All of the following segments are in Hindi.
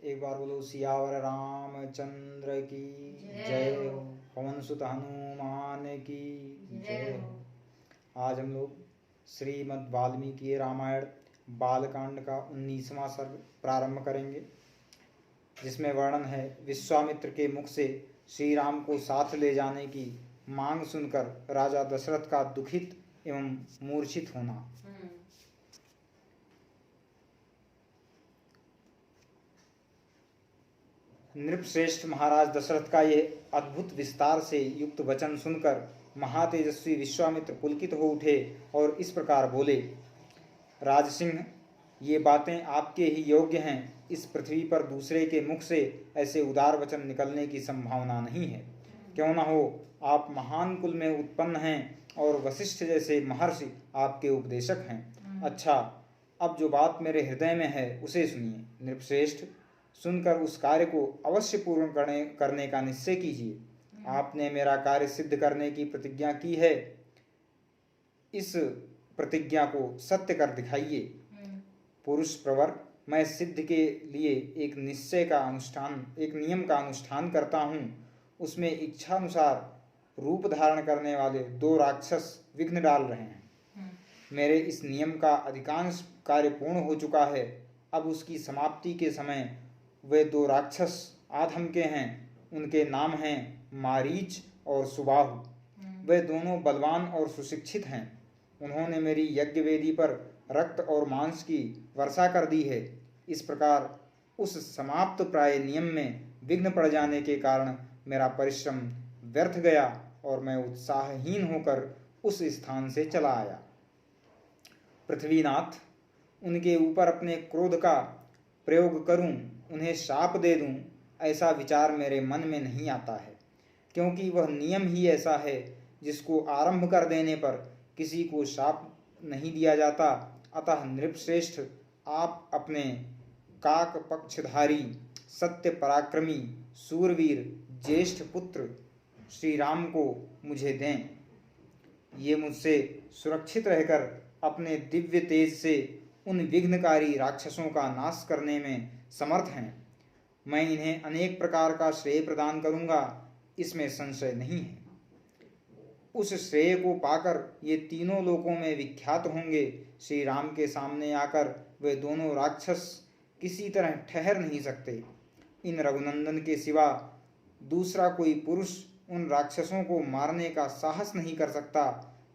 एक बार बोलो सियावर रामचंद्र की जय हो। पवन सुत हनुमान की जय हो। आज हम लोग श्रीमद् वाल्मीकि रामायण बालकांड का 19वां सर्ग प्रारंभ करेंगे, जिसमें वर्णन है विश्वामित्र के मुख से श्री राम को साथ ले जाने की मांग सुनकर राजा दशरथ का दुखित एवं मूर्छित होना। नृपश्रेष्ठ महाराज दशरथ का ये अद्भुत विस्तार से युक्त वचन सुनकर महातेजस्वी विश्वामित्र पुलकित हो उठे और इस प्रकार बोले, राजसिंह, ये बातें आपके ही योग्य हैं। इस पृथ्वी पर दूसरे के मुख से ऐसे उदार वचन निकलने की संभावना नहीं है। क्यों न हो, आप महान कुल में उत्पन्न हैं और वशिष्ठ जैसे महर्षि आपके उपदेशक हैं। अच्छा, अब जो बात मेरे हृदय में है उसे सुनिए। नृपश्रेष्ठ, सुनकर उस कार्य को अवश्य पूर्ण करने का निश्चय कीजिए। आपने मेरा कार्य सिद्ध करने की प्रतिज्ञा की है, इस प्रतिज्ञा को सत्य कर दिखाइए। पुरुष प्रवर, मैं सिद्ध के लिए एक नियम का अनुष्ठान करता हूँ। उसमें इच्छानुसार रूप धारण करने वाले 2 राक्षस विघ्न डाल रहे हैं। मेरे इस नियम का अधिकांश कार्य पूर्ण हो चुका है। अब उसकी समाप्ति के समय वे 2 राक्षस आधम के हैं। उनके नाम हैं मारीच और सुबाहु। वे दोनों बलवान और सुशिक्षित हैं। उन्होंने मेरी यज्ञ वेदी पर रक्त और मांस की वर्षा कर दी है। इस प्रकार उस समाप्त प्राय नियम में विघ्न पड़ जाने के कारण मेरा परिश्रम व्यर्थ गया और मैं उत्साहहीन होकर उस स्थान से चला आया। पृथ्वीनाथ, उनके ऊपर अपने क्रोध का प्रयोग करूं, उन्हें शाप दे दूं, ऐसा विचार मेरे मन में नहीं आता है, क्योंकि वह नियम ही ऐसा है जिसको आरंभ कर देने पर किसी को शाप नहीं दिया जाता। अतः नृपश्रेष्ठ, आप अपने काक पक्षधारी सत्य पराक्रमी सूरवीर ज्येष्ठ पुत्र श्री राम को मुझे दें। ये मुझसे सुरक्षित रहकर अपने दिव्य तेज से उन विघ्नकारी राक्षसों का नाश करने में समर्थ हैं। मैं इन्हें अनेक प्रकार का श्रेय प्रदान करूंगा, इसमें संशय नहीं है। उस श्रेय को पाकर ये तीनों लोकों में विख्यात होंगे। श्री राम के सामने आकर वे दोनों राक्षस किसी तरह ठहर नहीं सकते। इन रघुनंदन के सिवा दूसरा कोई पुरुष उन राक्षसों को मारने का साहस नहीं कर सकता।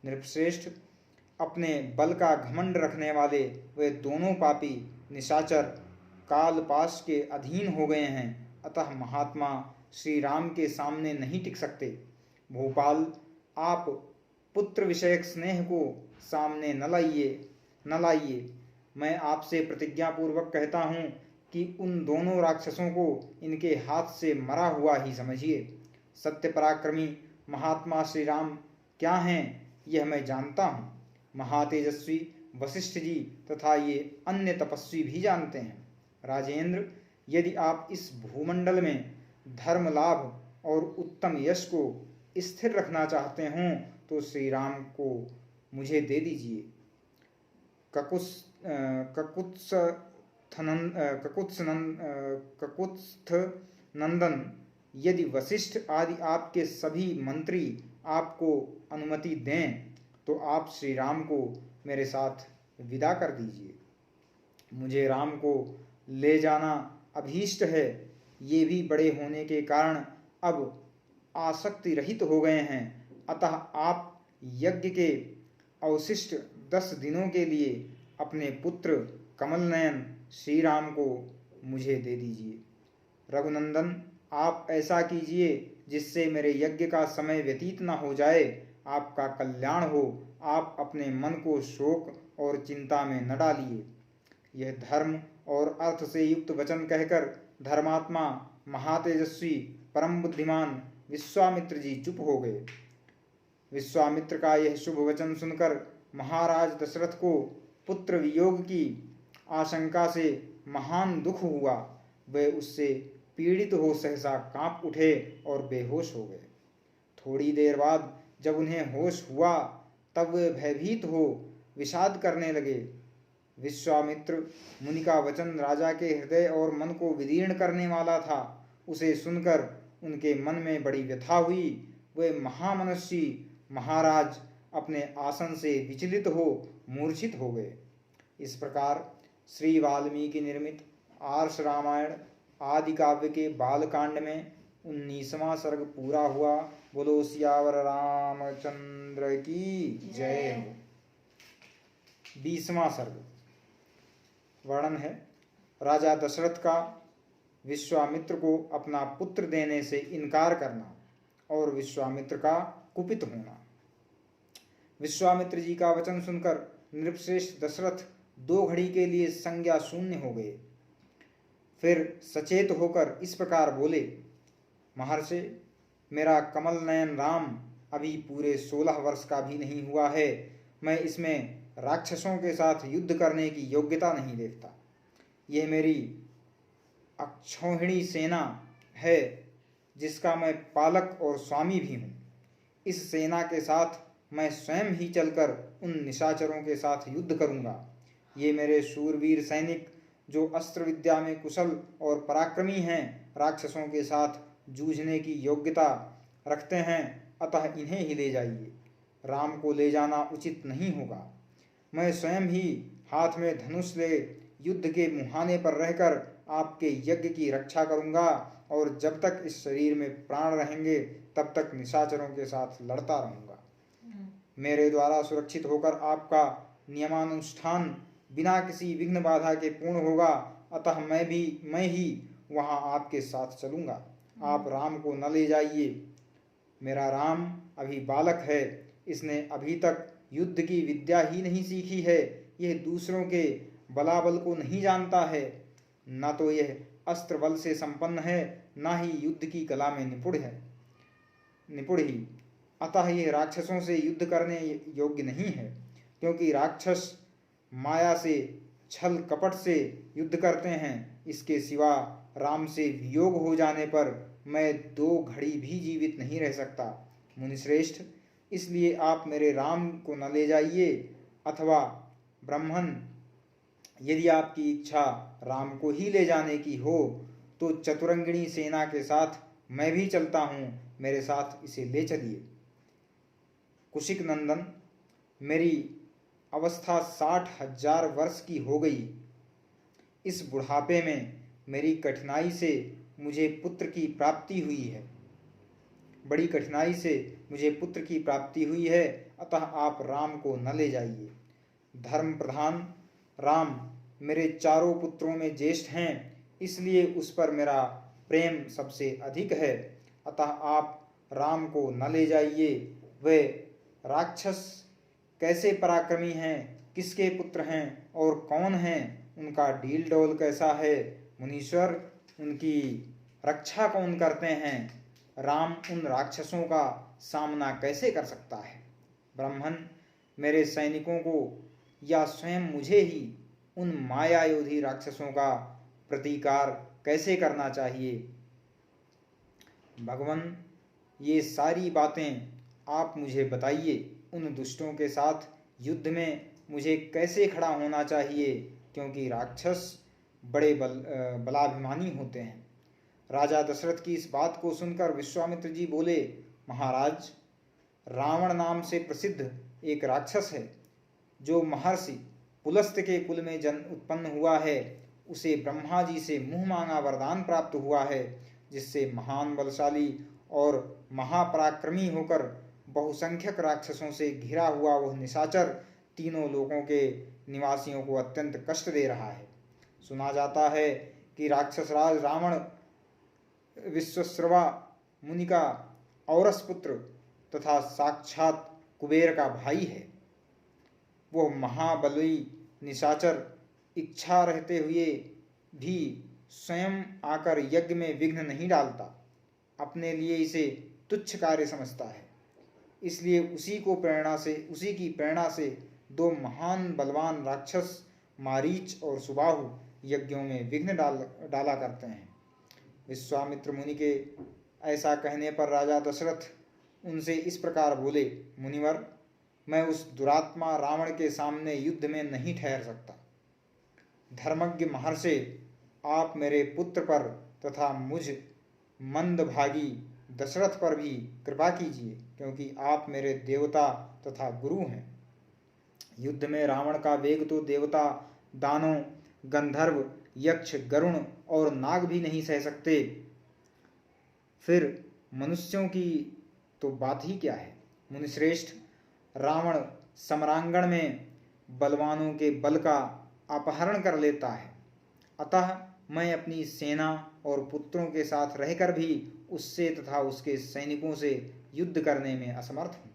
नृपश्रेष्ठ, अपने बल का घमंड रखने वाले वे दोनों पापी निशाचर कालपाश के अधीन हो गए हैं। अतः महात्मा श्री राम के सामने नहीं टिक सकते। भोपाल, आप पुत्र विषयक स्नेह को सामने न लाइए। मैं आपसे प्रतिज्ञापूर्वक कहता हूँ कि उन दोनों राक्षसों को इनके हाथ से मरा हुआ ही समझिए। सत्य पराक्रमी महात्मा श्री राम क्या हैं यह मैं जानता हूँ। महातेजस्वी वशिष्ठ जी तथा ये अन्य तपस्वी भी जानते हैं। राजेंद्र, यदि आप इस भूमंडल में धर्म लाभ और उत्तम यश को स्थिर रखना चाहते हों तो श्री राम को मुझे दे दीजिए। ककुत्स्थ नंदन, यदि वशिष्ठ आदि आपके सभी मंत्री आपको अनुमति दें तो आप श्री राम को मेरे साथ विदा कर दीजिए। मुझे राम को ले जाना अभीष्ट है। ये भी बड़े होने के कारण अब आसक्ति रहित हो गए हैं। अतः आप यज्ञ के अवशिष्ट 10 दिनों के लिए अपने पुत्र कमलनयन श्री राम को मुझे दे दीजिए। रघुनंदन, आप ऐसा कीजिए जिससे मेरे यज्ञ का समय व्यतीत न हो जाए। आपका कल्याण हो। आप अपने मन को शोक और चिंता में न डालिए। यह धर्म और अर्थ से युक्त वचन कहकर धर्मात्मा महातेजस्वी परम बुद्धिमान विश्वामित्र जी चुप हो गए। विश्वामित्र का यह शुभ वचन सुनकर महाराज दशरथ को पुत्र वियोग की आशंका से महान दुख हुआ। वे उससे पीड़ित हो सहसा कांप उठे और बेहोश हो गए। थोड़ी देर बाद जब उन्हें होश हुआ तब वे भयभीत हो विषाद करने लगे। विश्वामित्र मुनि का वचन राजा के हृदय और मन को विदीर्ण करने वाला था। उसे सुनकर उनके मन में बड़ी व्यथा हुई। वे महामनस्वी महाराज अपने आसन से विचलित हो मूर्छित हो गए। इस प्रकार श्री वाल्मीकि निर्मित आर्ष रामायण आदि काव्य के बालकांड में 19वां सर्ग पूरा हुआ। बोलो सियावर रामचंद्र की जय हो। 20वां सर्ग वर्णन है राजा दशरथ का विश्वामित्र को अपना पुत्र देने से इनकार करना और विश्वामित्र का कुपित होना। विश्वामित्र जी का वचन सुनकर नृपश्रेष्ठ दशरथ 2 घड़ी के लिए संज्ञा शून्य हो गए। फिर सचेत होकर इस प्रकार बोले, महर्षि, मेरा कमल नयन राम अभी पूरे 16 वर्ष का भी नहीं हुआ है। मैं इसमें राक्षसों के साथ युद्ध करने की योग्यता नहीं देखता। यह मेरी अक्षौहिणी सेना है जिसका मैं पालक और स्वामी भी हूँ। इस सेना के साथ मैं स्वयं ही चलकर उन निशाचरों के साथ युद्ध करूँगा। ये मेरे शूरवीर सैनिक जो अस्त्र विद्या में कुशल और पराक्रमी हैं, राक्षसों के साथ जूझने की योग्यता रखते हैं, अतः इन्हें ही ले जाइए। राम को ले जाना उचित नहीं होगा। मैं स्वयं ही हाथ में धनुष ले युद्ध के मुहाने पर रहकर आपके यज्ञ की रक्षा करूंगा और जब तक इस शरीर में प्राण रहेंगे तब तक निशाचरों के साथ लड़ता रहूंगा। मेरे द्वारा सुरक्षित होकर आपका नियमानुष्ठान बिना किसी विघ्न बाधा के पूर्ण होगा, अतः मैं ही वहां आपके साथ चलूंगा। आप राम को न ले जाइए। मेरा राम अभी बालक है, इसने अभी तक युद्ध की विद्या ही नहीं सीखी है। यह दूसरों के बलाबल को नहीं जानता है, न तो यह अस्त्र बल से संपन्न है, न ही युद्ध की कला में निपुण ही। अतः यह राक्षसों से युद्ध करने योग्य नहीं है, क्योंकि राक्षस माया से छल कपट से युद्ध करते हैं। इसके सिवा राम से वियोग हो जाने पर मैं 2 घड़ी भी जीवित नहीं रह सकता। मुनिश्रेष्ठ, इसलिए आप मेरे राम को न ले जाइए, अथवा ब्राह्मण, यदि आपकी इच्छा राम को ही ले जाने की हो तो चतुरंगिणी सेना के साथ मैं भी चलता हूँ, मेरे साथ इसे ले चलिए। कुशिक नंदन, मेरी अवस्था 60,000 वर्ष की हो गई। इस बुढ़ापे में मेरी कठिनाई से मुझे पुत्र की प्राप्ति हुई है। बड़ी कठिनाई से मुझे पुत्र की प्राप्ति हुई है, अतः आप राम को न ले जाइए। धर्म प्रधान राम मेरे 4 पुत्रों में ज्येष्ठ हैं, इसलिए उस पर मेरा प्रेम सबसे अधिक है, अतः आप राम को न ले जाइए। वे राक्षस कैसे पराक्रमी हैं, किसके पुत्र हैं और कौन हैं, उनका डील डोल कैसा है, मुनीश्वर उनकी रक्षा कौन करते हैं, राम उन राक्षसों का सामना कैसे कर सकता है। ब्राह्मण, मेरे सैनिकों को या स्वयं मुझे ही उन मायायोधी राक्षसों का प्रतिकार कैसे करना चाहिए। भगवान, ये सारी बातें आप मुझे बताइए। उन दुष्टों के साथ युद्ध में मुझे कैसे खड़ा होना चाहिए, क्योंकि राक्षस बड़े बलाभिमानी होते हैं। राजा दशरथ की इस बात को सुनकर विश्वामित्र जी बोले, महाराज, रावण नाम से प्रसिद्ध एक राक्षस है जो महर्षि पुलस्त्य के कुल में उत्पन्न हुआ है। उसे ब्रह्मा जी से मुँह मांगा वरदान प्राप्त हुआ है, जिससे महान बलशाली और महापराक्रमी होकर बहुसंख्यक राक्षसों से घिरा हुआ वह निशाचर तीनों लोकों के निवासियों को अत्यंत कष्ट दे रहा है। सुना जाता है कि राक्षस राज रावण विश्वश्रवा मुनि का औरस पुत्र तथा साक्षात कुबेर का भाई है। वह महाबली निशाचर इच्छा रहते हुए भी स्वयं आकर यज्ञ में विघ्न नहीं डालता, अपने लिए इसे तुच्छ कार्य समझता है। इसलिए उसी की प्रेरणा से 2 महान बलवान राक्षस मारीच और सुबाहु यज्ञों में विघ्न डाला करते हैं। विश्वामित्र मुनि के ऐसा कहने पर राजा दशरथ उनसे इस प्रकार बोले, मुनिवर, मैं उस दुरात्मा रावण के सामने युद्ध में नहीं ठहर सकता। धर्मज्ञ महर्षि, आप मेरे पुत्र पर तथा मुझ मंदभागी दशरथ पर भी कृपा कीजिए, क्योंकि आप मेरे देवता तथा गुरु हैं। युद्ध में रावण का वेग तो देवता, दानव, गंधर्व, यक्ष, गरुण और नाग भी नहीं सह सकते, फिर मनुष्यों की तो बात ही क्या है। मुनिश्रेष्ठ, रावण समरांगण में बलवानों के बल का अपहरण कर लेता है, अतः मैं अपनी सेना और पुत्रों के साथ रहकर भी उससे तथा उसके सैनिकों से युद्ध करने में असमर्थ हूँ।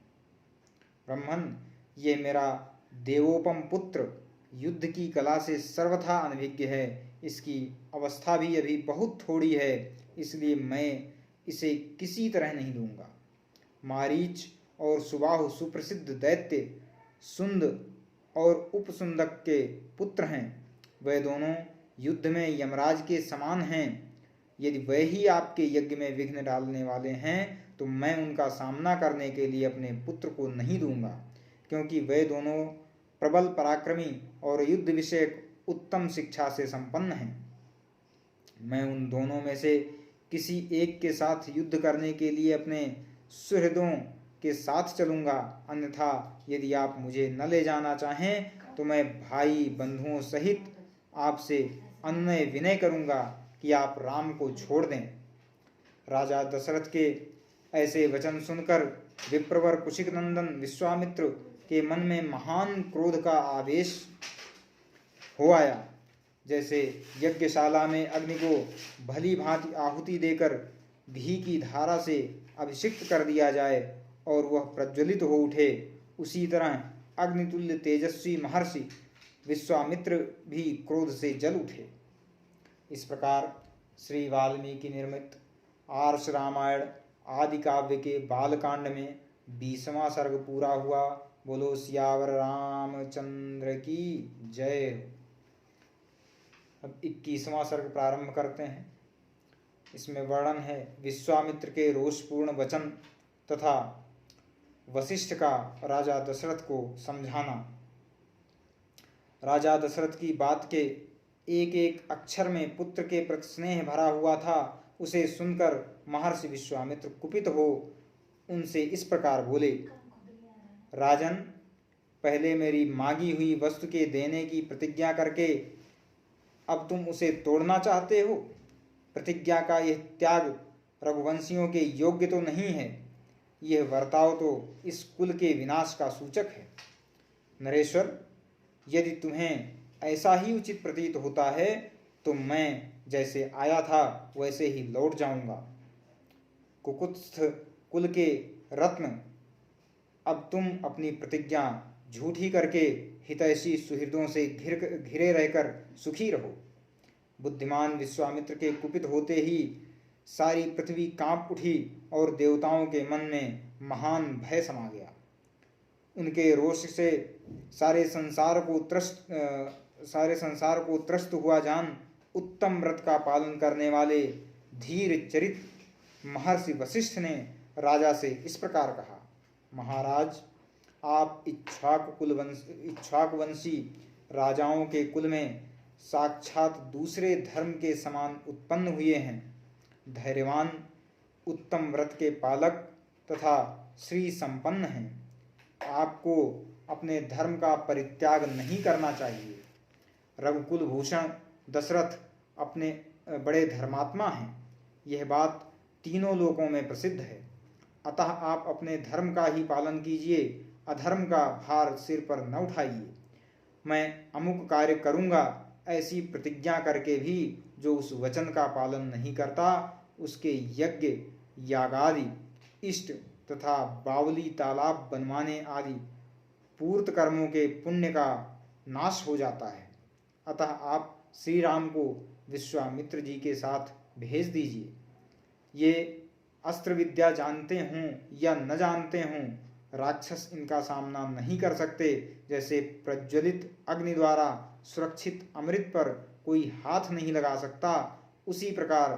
ब्रह्मन, ये मेरा देवोपम पुत्र युद्ध की कला से सर्वथा अनभिज्ञ है, इसकी अवस्था भी अभी बहुत थोड़ी है, इसलिए मैं इसे किसी तरह नहीं दूंगा। मारीच और सुबाहु सुप्रसिद्ध दैत्य सुंद और उपसुंदक के पुत्र हैं, वे दोनों युद्ध में यमराज के समान हैं। यदि वे ही आपके यज्ञ में विघ्न डालने वाले हैं तो मैं उनका सामना करने के लिए अपने पुत्र को नहीं दूंगा, क्योंकि वे दोनों प्रबल पराक्रमी और युद्ध विषयक उत्तम शिक्षा से संपन्न हैं। मैं उन दोनों में से किसी एक के साथ युद्ध करने के लिए अपने सुहृदों के साथ चलूंगा, अन्यथा यदि आप मुझे न ले जाना चाहें तो मैं भाई बंधुओं सहित आपसे अनुनय विनय करूंगा कि आप राम को छोड़ दें। राजा दशरथ के ऐसे वचन सुनकर विप्रवर कुशिक नंदन विश्वामित्र के मन में महान क्रोध का आवेश हो आया। जैसे यज्ञशाला में अग्नि को भली भांति आहुति देकर घी की धारा से अभिषिक्त कर दिया जाए और वह प्रज्वलित हो उठे, उसी तरह अग्नितुल्य तेजस्वी महर्षि विश्वामित्र भी क्रोध से जल उठे। इस प्रकार श्री वाल्मीकि निर्मित आर्ष रामायण आदि काव्य के बालकांड में 20वां सर्ग पूरा हुआ। बोलो सियावर रामचंद्र की जय। अब 21वां सर्ग प्रारंभ करते हैं। इसमें वर्णन है विश्वामित्र के रोषपूर्ण वचन तथा वशिष्ठ का राजा दशरथ को समझाना। राजा दशरथ की बात के एक एक अक्षर में पुत्र के प्रति स्नेह भरा हुआ था। उसे सुनकर महर्षि विश्वामित्र कुपित हो उनसे इस प्रकार बोले, राजन, पहले मेरी मांगी हुई वस्तु के देने की प्रतिज्ञा करके अब तुम उसे तोड़ना चाहते हो। प्रतिज्ञा का यह त्याग रघुवंशियों के योग्य तो नहीं है। यह वर्ताव तो इस कुल के विनाश का सूचक है। नरेश्वर, यदि तुम्हें ऐसा ही उचित प्रतीत होता है तो मैं जैसे आया था वैसे ही लौट जाऊंगा। कुकुत्स्थ कुल के रत्न, अब तुम अपनी प्रतिज्ञा झूठी करके हितैषी सुहृदों से घिरे रहकर सुखी रहो। बुद्धिमान विश्वामित्र के कुपित होते ही सारी पृथ्वी कांप उठी और देवताओं के मन में महान भय समा गया। उनके रोष से सारे संसार को त्रस्त हुआ जान उत्तम व्रत का पालन करने वाले धीर चरित महर्षि वशिष्ठ ने राजा से इस प्रकार कहा, महाराज, आप इक्ष्वाकुवंशी राजाओं के कुल में साक्षात दूसरे धर्म के समान उत्पन्न हुए हैं। धैर्यवान, उत्तम व्रत के पालक तथा श्री संपन्न हैं। आपको अपने धर्म का परित्याग नहीं करना चाहिए। रघुकुल भूषण दशरथ अपने बड़े धर्मात्मा हैं, यह बात तीनों लोकों में प्रसिद्ध है। अतः आप अपने धर्म का ही पालन कीजिए, अधर्म का भार सिर पर न उठाइए। मैं अमुक कार्य करूँगा ऐसी प्रतिज्ञा करके भी जो उस वचन का पालन नहीं करता, उसके यज्ञ, यागादि, इष्ट तथा बावली तालाब बनवाने आदि पूर्त कर्मों के पुण्य का नाश हो जाता है। अतः आप श्री राम को विश्वामित्र जी के साथ भेज दीजिए। ये अस्त्र विद्या जानते हों या न जानते हों, राक्षस इनका सामना नहीं कर सकते। जैसे प्रज्वलित अग्नि द्वारा सुरक्षित अमृत पर कोई हाथ नहीं लगा सकता, उसी प्रकार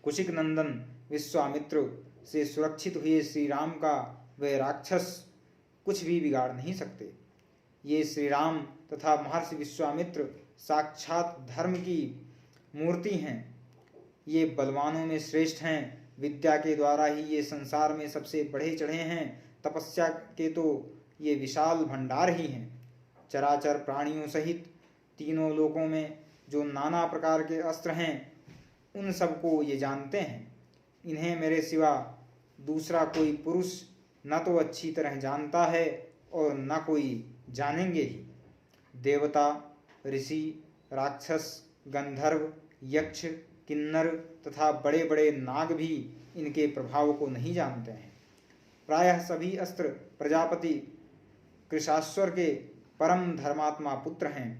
कुशिक नंदन विश्वामित्र से सुरक्षित हुए श्री राम का वे राक्षस कुछ भी बिगाड़ नहीं सकते। ये श्री राम तथा महर्षि विश्वामित्र साक्षात धर्म की मूर्ति हैं। ये बलवानों में श्रेष्ठ हैं, विद्या के द्वारा ही ये संसार में सबसे बढ़े चढ़े हैं, तपस्या के तो ये विशाल भंडार ही हैं। चराचर प्राणियों सहित तीनों लोकों में जो नाना प्रकार के अस्त्र हैं, उन सबको ये जानते हैं। इन्हें मेरे सिवा दूसरा कोई पुरुष न तो अच्छी तरह जानता है और न कोई जानेंगे ही। देवता, ऋषि, राक्षस, गंधर्व, यक्ष, किन्नर तथा बड़े बड़े नाग भी इनके प्रभाव को नहीं जानते हैं। प्रायः सभी अस्त्र प्रजापति कृशाश्वर के परम धर्मात्मा पुत्र हैं।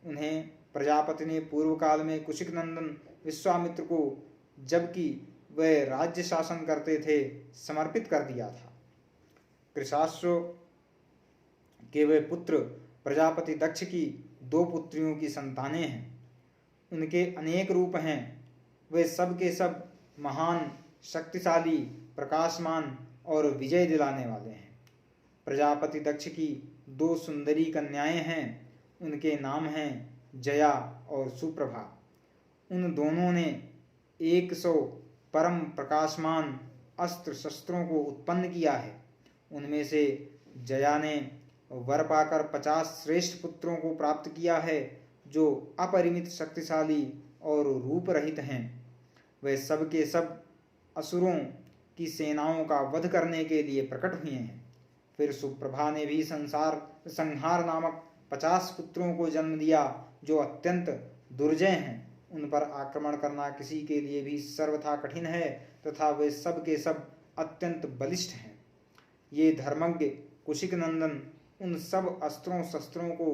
उन्हें प्रजापति ने पूर्व काल में कुशिक नंदन विश्वामित्र को, जबकि वह राज्य शासन करते थे, समर्पित कर दिया था। कृशाश्व के वे पुत्र प्रजापति दक्ष की 2 पुत्रियों की संतानें हैं। उनके अनेक रूप हैं। वे सब के सब महान, शक्तिशाली, प्रकाशमान और विजय दिलाने वाले हैं। प्रजापति दक्ष की 2 सुंदरी कन्याएं हैं। उनके नाम हैं जया और सुप्रभा। उन दोनों ने 100 परम प्रकाशमान अस्त्र शस्त्रों को उत्पन्न किया है। उनमें से जया ने वर पाकर 50 श्रेष्ठ पुत्रों को प्राप्त किया है, जो अपरिमित शक्तिशाली और रूप रहित हैं। वे सब के सब असुरों की सेनाओं का वध करने के लिए प्रकट हुए हैं। फिर सुप्रभा ने भी संहार नामक 50 पुत्रों को जन्म दिया, जो अत्यंत दुर्जय हैं। उन पर आक्रमण करना किसी के लिए भी सर्वथा कठिन है, तथा वे सब के सब अत्यंत बलिष्ठ हैं। ये धर्मज्ञ कुशिक नंदन उन सब अस्त्रों शस्त्रों को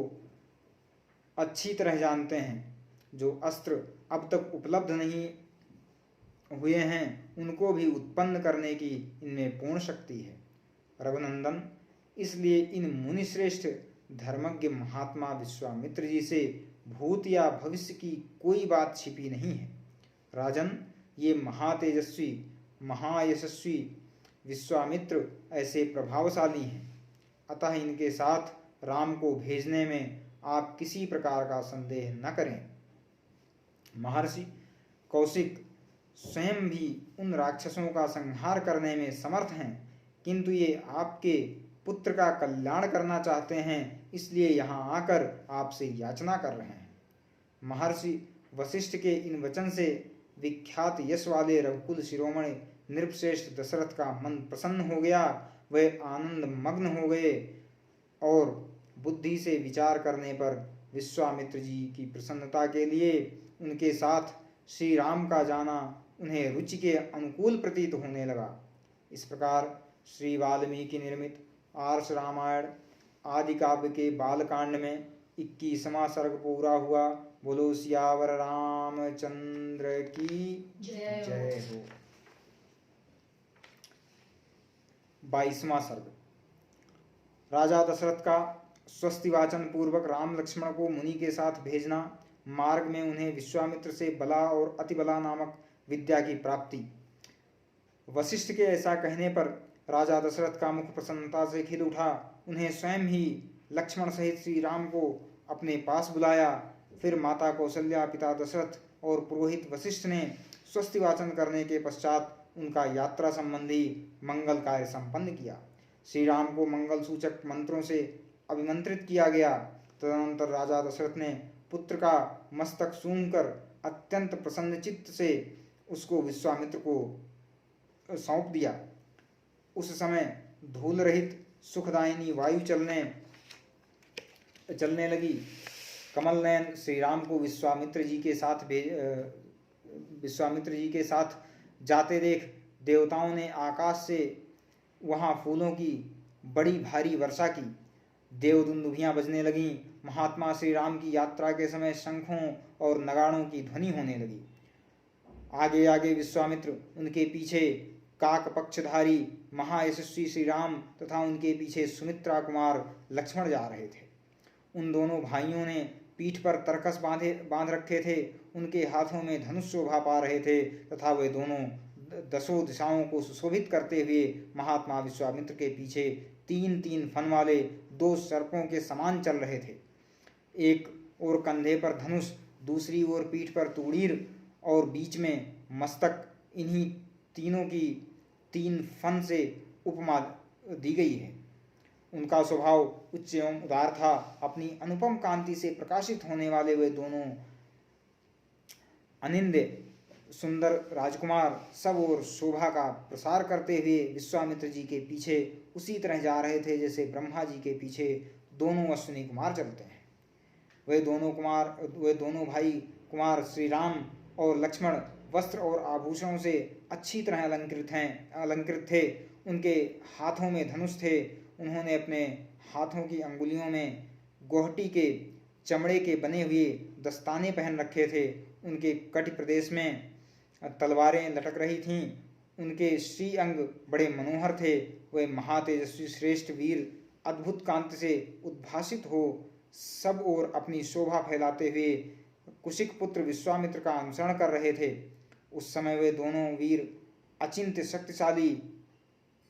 अच्छी तरह जानते हैं। जो अस्त्र अब तक उपलब्ध नहीं हुए हैं, उनको भी उत्पन्न करने की इनमें पूर्ण शक्ति है। रघुनंदन, इसलिए इन मुनिश्रेष्ठ धर्मज्ञ महात्मा विश्वामित्र जी से भूत या भविष्य की कोई बात छिपी नहीं है। राजन, ये महातेजस्वी, महायशस्वी विश्वामित्र ऐसे प्रभावशाली हैं, अतः इनके साथ राम को भेजने में आप किसी प्रकार का संदेह न करें। महर्षि कौशिक स्वयं भी उन राक्षसों का संहार करने में समर्थ हैं, किंतु ये आपके पुत्र का कल्याण करना चाहते हैं, इसलिए यहाँ आकर आपसे याचना कर रहे हैं। महर्षि वशिष्ठ के इन वचन से विख्यात यश वाले रघुकुल शिरोमणि नृपश्रेष्ठ दशरथ का मन प्रसन्न हो गया। वे आनंद मग्न हो गए और बुद्धि से विचार करने पर विश्वामित्र जी की प्रसन्नता के लिए उनके साथ श्री राम का जाना उन्हें रुचि के अनुकूल प्रतीत होने लगा। इस प्रकार श्री वाल्मीकि निर्मित आर्ष रामायण आदि काव्य के बालकांड में 21वां सर्ग पूरा हुआ। बोलो सियावर रामचंद्र की जय हो। 22वां सर्ग। राजा दशरथ का स्वस्ति वाचन पूर्वक राम लक्ष्मण को मुनि के साथ भेजना, मार्ग में उन्हें विश्वामित्र से बला और अतिबला नामक विद्या की प्राप्ति। वशिष्ठ के ऐसा कहने पर राजा दशरथ का मुख प्रसन्नता से खिल उठा। उन्हें स्वयं ही लक्ष्मण सहित श्री राम को अपने पास बुलाया। फिर माता कौशल्या, पिता दशरथ और पुरोहित वशिष्ठ ने स्वस्ति वाचन करने के पश्चात उनका यात्रा संबंधी मंगल कार्य संपन्न किया। श्री राम को मंगल सूचक मंत्रों से अभिमंत्रित किया गया। तदनंतर राजा दशरथ ने पुत्र का मस्तक सूंघकर अत्यंत प्रसन्नचित्त से उसको विश्वामित्र को सौंप दिया। उस समय धूल रहित सुखदायिनी वायु चलने लगी। कमल नयन श्री राम को विश्वामित्र जी के साथ जाते देख देवताओं ने आकाश से वहां फूलों की बड़ी भारी वर्षा की। देवदुंदुभियां बजने लगीं। महात्मा श्री राम की यात्रा के समय शंखों और नगाड़ों की ध्वनि होने लगी। आगे आगे विश्वामित्र, उनके पीछे काक पक्षधारी महायशस्वी श्री राम तथा उनके पीछे सुमित्रा कुमार लक्ष्मण जा रहे थे। उन दोनों भाइयों ने पीठ पर तरकस बांध रखे थे। उनके हाथों में धनुष शोभा पा रहे थे तथा वे दोनों 10 दिशाओं को सुशोभित करते हुए महात्मा विश्वामित्र के पीछे 3-3 फन वाले 2 सर्पों के समान चल रहे थे। एक ओर कंधे पर धनुष, दूसरी ओर पीठ पर तूणीर और बीच में मस्तक, इन्हीं तीनों की 3 फन से उपमा दी गई है। उनका स्वभाव उच्च एवं उदार था। अपनी अनुपम कांति से प्रकाशित होने वाले वे दोनों अनिंद्य सुंदर राजकुमार सब और शोभा का प्रसार करते हुए विश्वामित्र जी के पीछे उसी तरह जा रहे थे जैसे ब्रह्मा जी के पीछे दोनों अश्विनी कुमार चलते हैं। वे दोनों भाई कुमार श्री राम और लक्ष्मण वस्त्र और आभूषणों से अच्छी तरह अलंकृत थे। उनके हाथों में धनुष थे। उन्होंने अपने हाथों की अंगुलियों में गोहटी के चमड़े के बने हुए दस्ताने पहन रखे थे। उनके कटी प्रदेश में तलवारें लटक रही थीं। उनके श्री अंग बड़े मनोहर थे। वे महातेजस्वी श्रेष्ठ वीर अद्भुत कांति से उद्भासित हो सब ओर अपनी शोभा फैलाते हुए कुशिक पुत्र विश्वामित्र का अनुसरण कर रहे थे। उस समय वे दोनों वीर अचिंत्य शक्तिशाली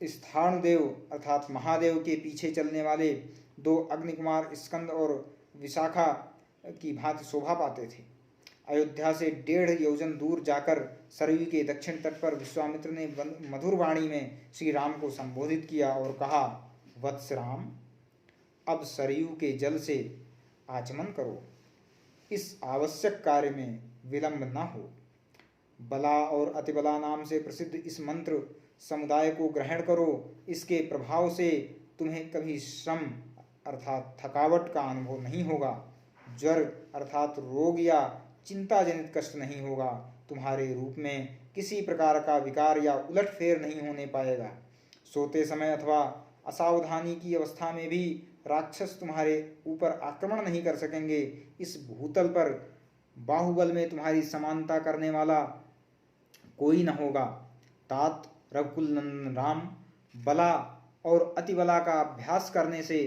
स्थाणुदेव अर्थात महादेव के पीछे चलने वाले 2 अग्निकुमार स्कंद और विशाखा की भांति शोभा पाते थे। अयोध्या से 1.5 योजन दूर जाकर सरयू के दक्षिण तट पर विश्वामित्र ने मधुर वाणी में श्री राम को संबोधित किया और कहा, वत्स राम, अब सरयू के जल से आचमन करो। इस आवश्यक कार्य में विलंब न हो। बला और अतिबला नाम से प्रसिद्ध इस मंत्र समुदाय को ग्रहण करो। इसके प्रभाव से तुम्हें कभी श्रम अर्थात थकावट का अनुभव नहीं होगा। ज्वर अर्थात रोग या चिंता जनित कष्ट नहीं होगा। तुम्हारे रूप में किसी प्रकार का विकार या उलटफेर नहीं होने पाएगा। सोते समय अथवा असावधानी की अवस्था में भी राक्षस तुम्हारे ऊपर आक्रमण नहीं कर सकेंगे। इस भूतल पर बाहुबल में तुम्हारी समानता करने वाला कोई न होगा। तात रघुकुल नंदन राम, बला और अतिबला का अभ्यास करने से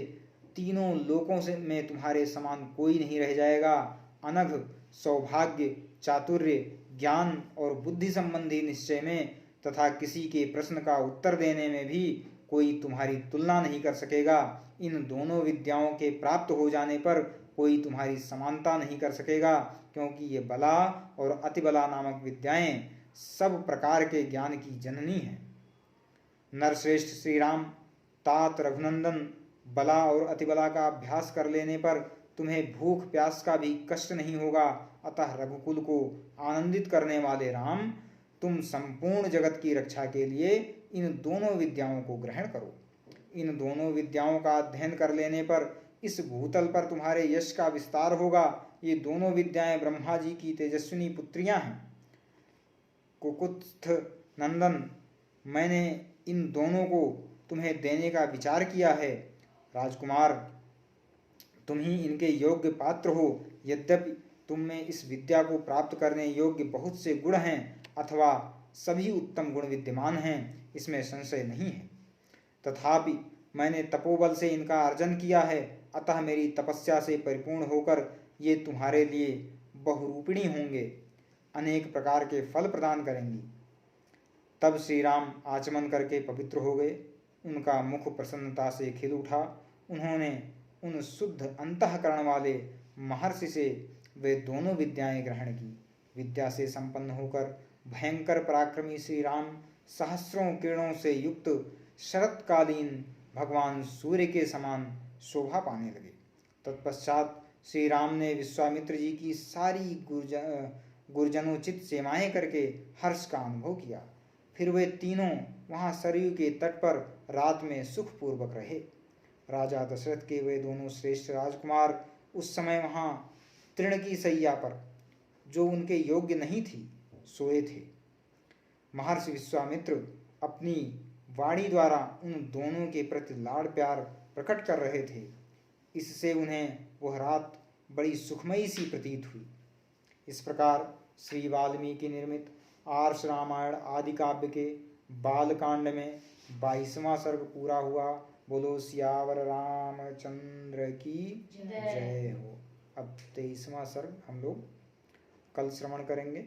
तीनों लोकों से में तुम्हारे समान कोई नहीं रह जाएगा। अनघ सौभाग्य, चातुर्य, ज्ञान और बुद्धि संबंधी निश्चय में तथा किसी के प्रश्न का उत्तर देने में भी कोई तुम्हारी तुलना नहीं कर सकेगा। इन दोनों विद्याओं के प्राप्त हो जाने पर कोई तुम्हारी समानता नहीं कर सकेगा, क्योंकि ये बला और अतिबला नामक विद्याएं सब प्रकार के ज्ञान की जननी है। नरश्रेष्ठ श्री राम, तात रघुनंदन, बला और अतिबला का अभ्यास कर लेने पर तुम्हें भूख प्यास का भी कष्ट नहीं होगा। अतः रघुकुल को आनंदित करने वाले राम, तुम संपूर्ण जगत की रक्षा के लिए इन दोनों विद्याओं को ग्रहण करो। इन दोनों विद्याओं का अध्ययन कर लेने पर इस भूतल पर तुम्हारे यश का विस्तार होगा। ये दोनों विद्याएं ब्रह्मा जी की तेजस्विनी पुत्रियां हैं। कुकुत्थ नंदन, मैंने इन दोनों को तुम्हें देने का विचार किया है। राजकुमार, तुम ही इनके योग्य पात्र हो। यद्यपि तुम में इस विद्या को प्राप्त करने योग्य बहुत से गुण हैं अथवा सभी उत्तम गुण विद्यमान हैं, इसमें संशय नहीं है। तथापि मैंने तपोबल से इनका अर्जन किया है। अतः मेरी तपस्या से परिपूर्ण होकर ये तुम्हारे लिए बहुरूपिणी होंगे, अनेक प्रकार के फल प्रदान करेंगी। तब श्री राम आचमन करके पवित्र हो गए। उनका मुख प्रसन्नता से खिल उठा। उन्होंने उन शुद्ध अंतःकरण वाले महर्षि से वे दोनों विद्याएं ग्रहण की। विद्या से संपन्न होकर भयंकर पराक्रमी श्री राम सहस्रों किरणों से युक्त शरतकालीन भगवान सूर्य के समान शोभा पाने लगे। तत्पश्चात श्री राम ने विश्वामित्र जी की सारी गुरजनोचित सेवाएं करके हर्ष का अनुभव किया। फिर वे तीनों वहां सरयू के तट पर रात में सुखपूर्वक रहे। राजा दशरथ के वे दोनों श्रेष्ठ राजकुमार उस समय वहां तृण की सैया पर, जो उनके योग्य नहीं थी, सोए थे। महर्षि विश्वामित्र अपनी वाणी द्वारा उन दोनों के प्रति लाड़ प्यार प्रकट कर रहे थे। इससे उन्हें वह रात बड़ी सुखमयी सी प्रतीत हुई। इस प्रकार श्री वाल्मीकि निर्मित आर्ष रामायण आदि काव्य के बालकांड में 22वां सर्ग पूरा हुआ। बोलो सियावर रामचंद्र की जय हो। अब 23वां सर्ग हम लोग कल श्रवण करेंगे।